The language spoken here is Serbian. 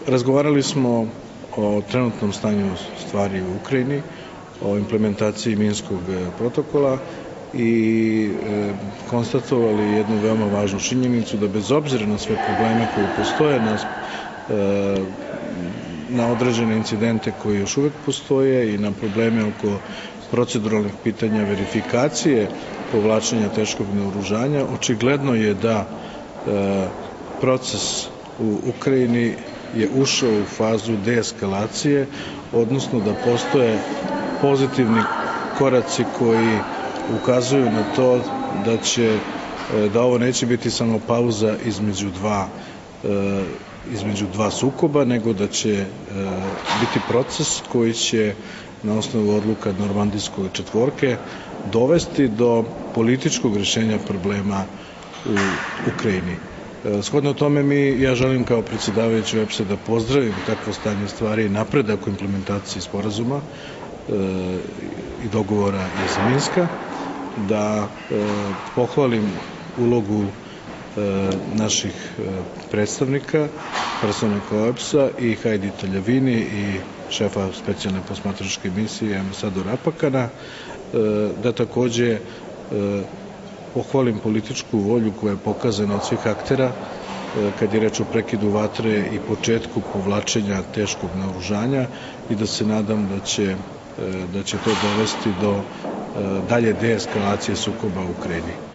Razgovarali smo o trenutnom stanju stvari u Ukrajini, o implementaciji Minskog protokola i konstatovali jednu veoma važnu činjenicu da bez obzira na sve probleme koje postoje, na određene incidente koji još uvek postoje i na probleme oko proceduralnih pitanja verifikacije povlačenja teškog naoružanja, očigledno je da proces u Ukrajini je ušao u fazu deeskalacije, odnosno da postoje pozitivni koraci koji ukazuju na to da ovo neće biti samo pauza između dva sukoba, nego da će biti proces koji će na osnovu odluka Normandijske četvorke dovesti do političkog rešenja problema u Ukrajini. Shodno tome ja želim kao predsjedavajući OEBS-a da pozdravim takvo stanje stvari i napredak u implementaciji sporazuma i dogovora iz Minska, da pohvalim ulogu naših predstavnika, predstavnika OEBS-a i Hajdi Taljavini i šefa specijalne posmatračke misije ambasadora Apakana, da takođe pohvalim političku volju koja je pokazana od svih aktera kad je reč o prekidu vatre i početku povlačenja teškog naoružanja i da se nadam da će to dovesti do dalje deeskalacije sukoba u Ukrajini.